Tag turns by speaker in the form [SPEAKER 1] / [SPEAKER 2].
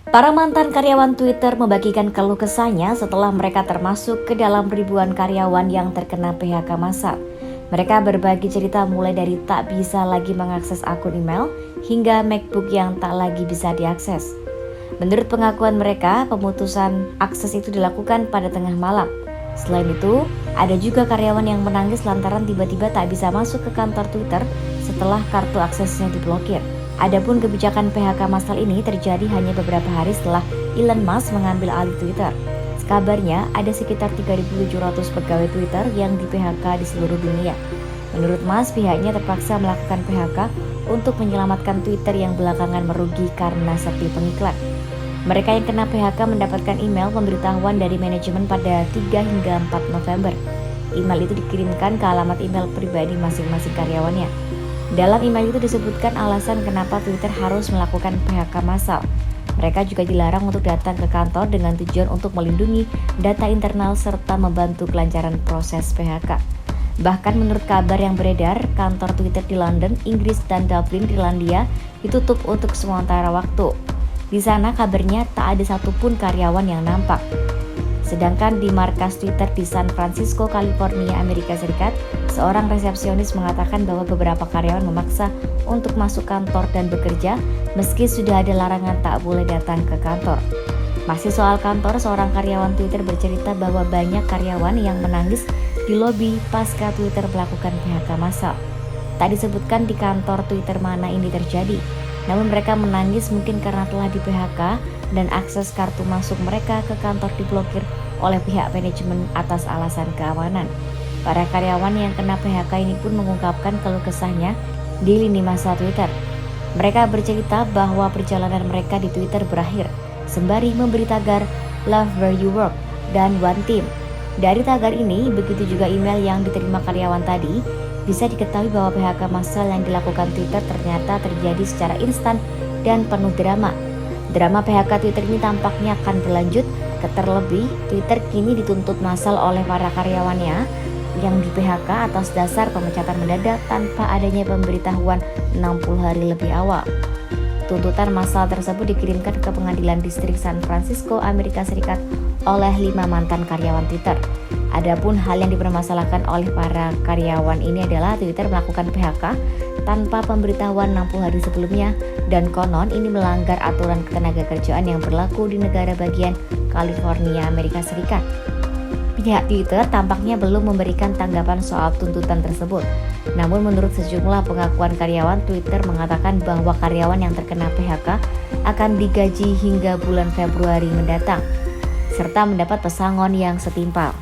[SPEAKER 1] Para mantan karyawan Twitter membagikan keluh kesahnya setelah mereka termasuk ke dalam ribuan karyawan yang terkena PHK massal. Mereka berbagi cerita mulai dari tak bisa lagi mengakses akun email hingga MacBook yang tak lagi bisa diakses. Menurut pengakuan mereka, pemutusan akses itu dilakukan pada tengah malam. Selain itu, ada juga karyawan yang menangis lantaran tiba-tiba tak bisa masuk ke kantor Twitter setelah kartu aksesnya diblokir. Adapun kebijakan PHK massal ini terjadi hanya beberapa hari setelah Elon Musk mengambil alih Twitter. Kabarnya ada sekitar 3.700 pegawai Twitter yang di PHK di seluruh dunia. Menurut Musk, pihaknya terpaksa melakukan PHK untuk menyelamatkan Twitter yang belakangan merugi karena sepi pengiklan. Mereka yang kena PHK mendapatkan email pemberitahuan dari manajemen pada 3 hingga 4 November. Email itu dikirimkan ke alamat email pribadi masing-masing karyawannya. Dalam email itu disebutkan alasan kenapa Twitter harus melakukan PHK massal. Mereka juga dilarang untuk datang ke kantor dengan tujuan untuk melindungi data internal serta membantu kelancaran proses PHK. Bahkan menurut kabar yang beredar, kantor Twitter di London, Inggris, dan Dublin, Irlandia ditutup untuk sementara waktu. Di sana kabarnya tak ada satupun karyawan yang nampak. Sedangkan di markas Twitter di San Francisco, California, Amerika Serikat, seorang resepsionis mengatakan bahwa beberapa karyawan memaksa untuk masuk kantor dan bekerja meski sudah ada larangan tak boleh datang ke kantor. Masih soal kantor, seorang karyawan Twitter bercerita bahwa banyak karyawan yang menangis di lobi pasca Twitter melakukan PHK massal. Tak disebutkan di kantor Twitter mana ini terjadi, namun mereka menangis mungkin karena telah di PHK dan akses kartu masuk mereka ke kantor diblokir oleh pihak manajemen atas alasan keamanan. Para karyawan yang kena PHK ini pun mengungkapkan keluh kesahnya di lini masa Twitter. Mereka bercerita bahwa perjalanan mereka di Twitter berakhir sembari memberi tagar "Love Where You Work" dan "One Team". Dari tagar ini, begitu juga email yang diterima karyawan tadi, bisa diketahui bahwa PHK massal yang dilakukan Twitter ternyata terjadi secara instan dan penuh drama. Drama PHK Twitter ini tampaknya akan berlanjut, terlebih Twitter kini dituntut massal oleh para karyawannya yang di PHK atas dasar pemecatan mendadak tanpa adanya pemberitahuan 60 hari lebih awal. Tuntutan massal tersebut dikirimkan ke pengadilan distrik San Francisco, Amerika Serikat oleh 5 mantan karyawan Twitter. Adapun hal yang dipermasalahkan oleh para karyawan ini adalah Twitter melakukan PHK tanpa pemberitahuan 60 hari sebelumnya dan konon ini melanggar aturan ketenagakerjaan yang berlaku di negara bagian California, Amerika Serikat. Pihak Twitter tampaknya belum memberikan tanggapan soal tuntutan tersebut. Namun menurut sejumlah pengakuan karyawan, Twitter mengatakan bahwa karyawan yang terkena PHK akan digaji hingga bulan Februari mendatang, serta mendapat pesangon yang setimpal.